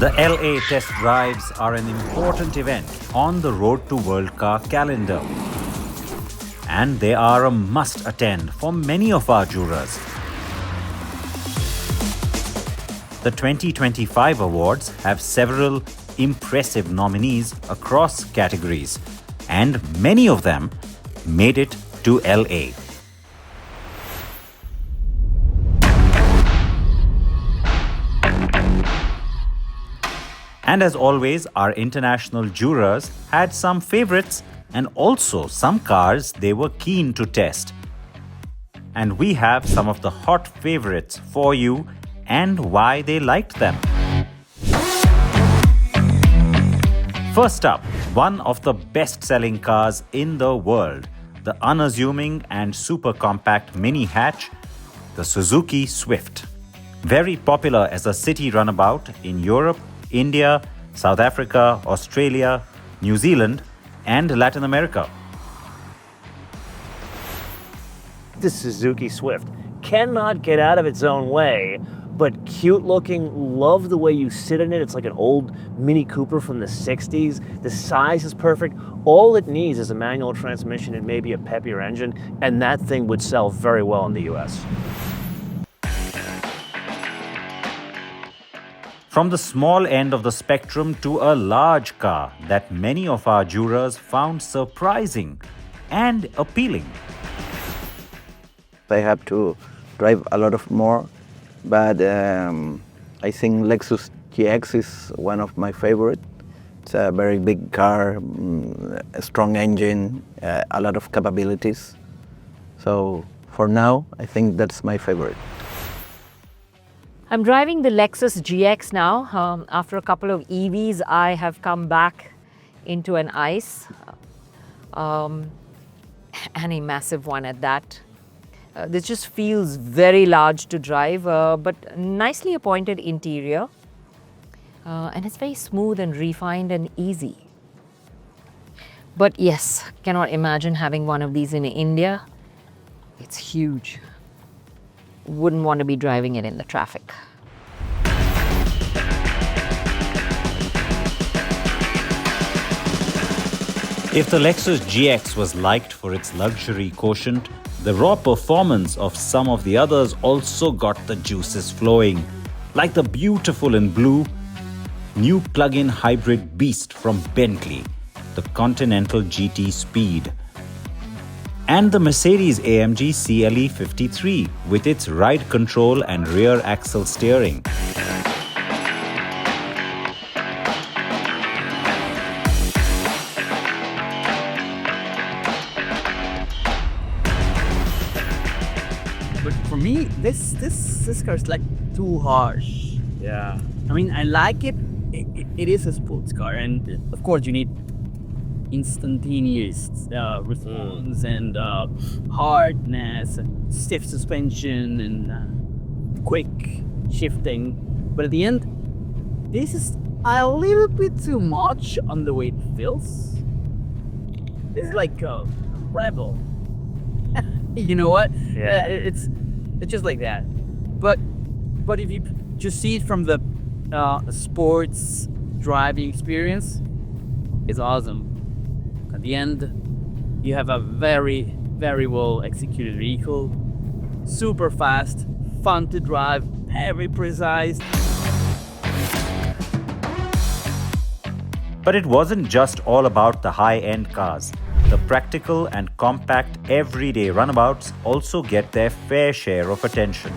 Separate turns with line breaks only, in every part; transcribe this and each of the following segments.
The LA test drives are an important event on the Road to World Car calendar. And they are a must attend for many of our jurors. The 2025 awards have several impressive nominees across categories, and many of them made it to LA. And as always, our international jurors had some favorites and also some cars they were keen to test. And we have some of the hot favorites for you and why they liked them. First up, one of the best-selling cars in the world, the unassuming and super compact mini hatch, the Suzuki Swift. Very popular as a city runabout in Europe, India, South Africa, Australia, New Zealand, and Latin America.
The Suzuki Swift cannot get out of its own way, but cute looking. Love the way you sit in it. It's like an old Mini Cooper from the 60s. The size is perfect. All it needs is a manual transmission and maybe a peppier engine, and that thing would sell very well in the US.
From the small end of the spectrum to a large car that many of our jurors found surprising and appealing.
I have to drive a lot of more, but I think Lexus GX is one of my favorite. It's a very big car, a strong engine, a lot of capabilities. So for now, I think that's my favorite.
I'm driving the Lexus GX now. After a couple of EVs, I have come back into an ICE, and a massive one at that. This just feels very large to drive, but nicely appointed interior. And it's very smooth and refined and easy. But yes, cannot imagine having one of these in India. It's huge. Wouldn't want to be driving it in the traffic.
If the Lexus GX was liked for its luxury quotient, the raw performance of some of the others also got the juices flowing, like the beautiful in blue new plug-in hybrid beast from Bentley, the Continental GT Speed, and the Mercedes-AMG CLE 53 with its ride control and rear axle steering.
But for me, this car is like too harsh.
Yeah.
I mean, I like it. It is a sports car, and of course you need instantaneous response and hardness, and stiff suspension, and quick shifting. But at the end, this is a little bit too much on the way it feels. It's like a rebel. You know what?
Yeah.
It's just like that. But if you just see it from the sports driving experience, it's awesome. At the end, you have a very, very well executed vehicle, super fast, fun to drive, very precise.
But it wasn't just all about the high-end cars. The practical and compact everyday runabouts also get their fair share of attention.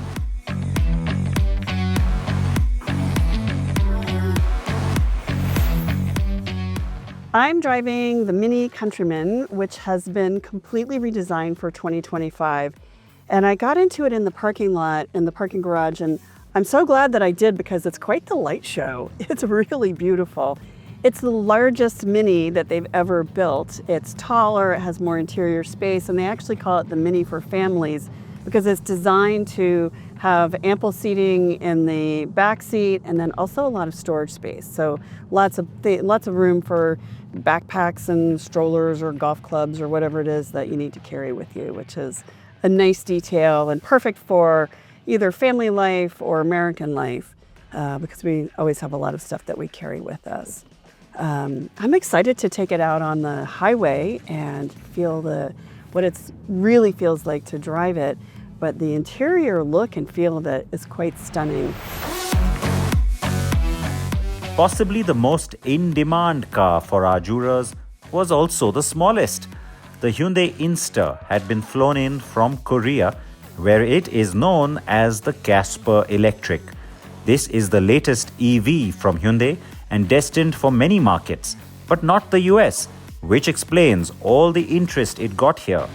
I'm driving the Mini Countryman, which has been completely redesigned for 2025. And I got into it in the parking lot, in the parking garage, and I'm so glad that I did because it's quite the light show. It's really beautiful. It's the largest Mini that they've ever built. It's taller, it has more interior space, and they actually call it the Mini for families because it's designed to have ample seating in the back seat and then also a lot of storage space. So lots of room for backpacks and strollers or golf clubs or whatever it is that you need to carry with you, which is a nice detail and perfect for either family life or American life. because we always have a lot of stuff that we carry with us. I'm excited to take it out on the highway and feel what it really feels like to drive it, but the interior look and feel of it is quite stunning.
Possibly the most in-demand car for our jurors was also the smallest. The Hyundai Inster had been flown in from Korea, where it is known as the Casper Electric. This is the latest EV from Hyundai and destined for many markets, but not the US, which explains all the interest it got here.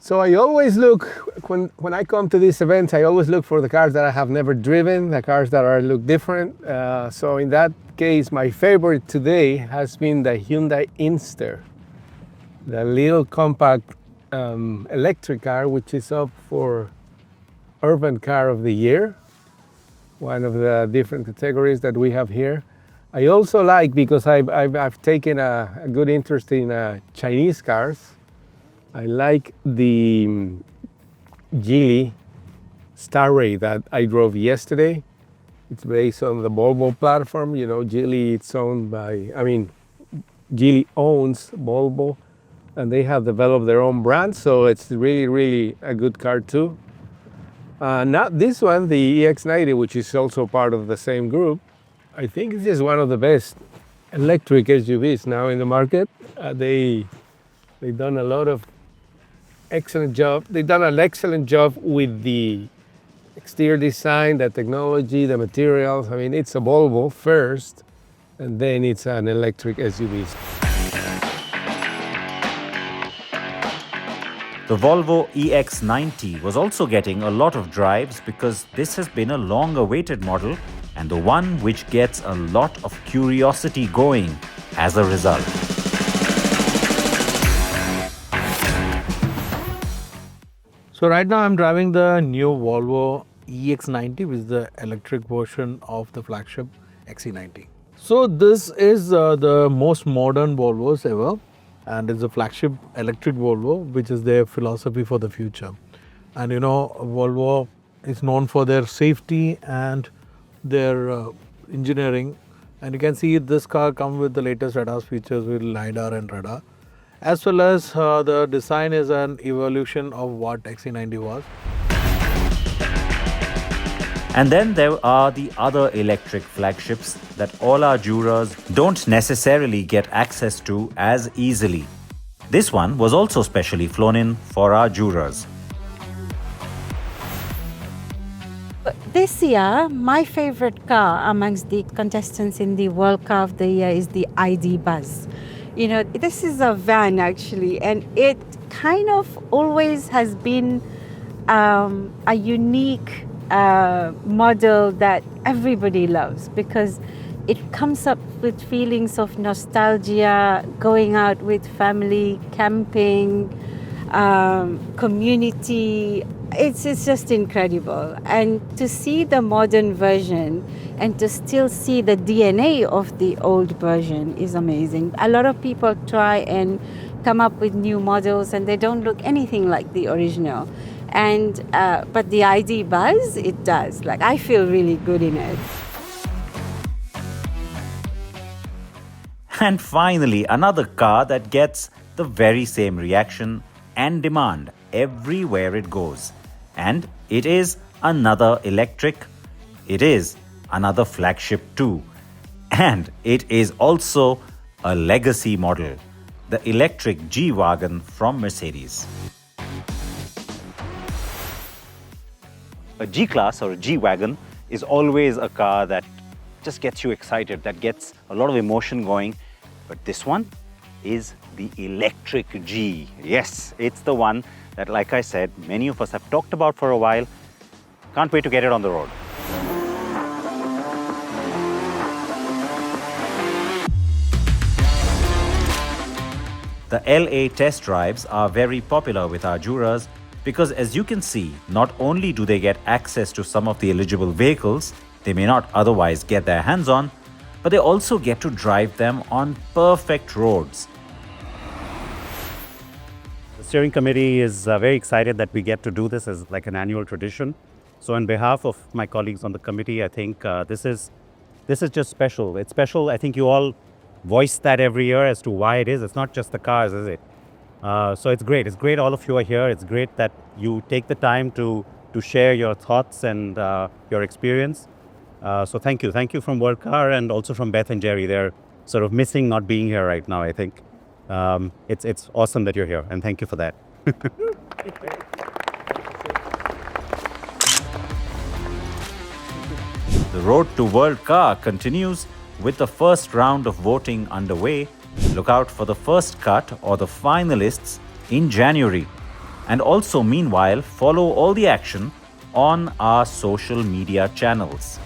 So I always look, when I come to these events, I always look for the cars that I have never driven, the cars that look different. So in that case, my favorite today has been the Hyundai Inster, the little compact electric car, which is up for Urban Car of the Year, one of the different categories that we have here. I also like, because I've taken a good interest in Chinese cars, I like the Geely Starray that I drove yesterday. It's based on the Volvo platform. You know, Geely, it's owned by, Geely owns Volvo, and they have developed their own brand, so it's really, really a good car too. Now this one, the EX90, which is also part of the same group, I think this is one of the best electric SUVs now in the market. They've done a lot of excellent job. They've done an excellent job with the exterior design, the technology, the materials. I mean, it's a Volvo first, and then it's an electric SUV.
The Volvo EX90 was also getting a lot of drives because this has been a long-awaited model and the one which gets a lot of curiosity going as a result.
So right now I'm driving the new Volvo EX90, which is the electric version of the flagship XC90. So this is the most modern Volvos ever, and it's a flagship electric Volvo, which is their philosophy for the future. And you know, Volvo is known for their safety and their engineering. And you can see this car comes with the latest ADAS features with LiDAR and radar. As well as the design is an evolution of what XC90 was.
And then there are the other electric flagships that all our jurors don't necessarily get access to as easily. This one was also specially flown in for our jurors.
This year, my favorite car amongst the contestants in the World Car of the Year is the ID Buzz. You know, this is a van actually, and it kind of always has been a unique model that everybody loves because it comes up with feelings of nostalgia, going out with family, camping, community. It's just incredible. And to see the modern version and to still see the DNA of the old version is amazing. A lot of people try and come up with new models and they don't look anything like the original. And but the ID Buzz, it does. Like, I feel really good in it.
And finally, another car that gets the very same reaction and demand everywhere it goes. And it is another electric. It is another flagship too. And it is also a legacy model, the electric G Wagon from Mercedes. A G-Class or a G Wagon is always a car that just gets you excited, that gets a lot of emotion going. But this one is the electric G. Yes, it's the one that, like I said, many of us have talked about for a while. Can't wait to get it on the road. The LA test drives are very popular with our jurors because, as you can see, not only do they get access to some of the eligible vehicles they may not otherwise get their hands on, but they also get to drive them on perfect roads.
The steering committee is very excited that we get to do this as like an annual tradition. So on behalf of my colleagues on the committee, I think this is just special. It's special. I think you all voice that every year as to why it is. It's not just the cars, is it? So it's great. It's great all of you are here. It's great that you take the time to share your thoughts and your experience. So thank you. Thank you from World Car and also from Beth and Jerry. They're sort of missing not being here right now, I think. It's awesome that you're here, and thank you for that.
The road to World Car continues with the first round of voting underway. Look out for the first cut or the finalists in January. And also, meanwhile, follow all the action on our social media channels.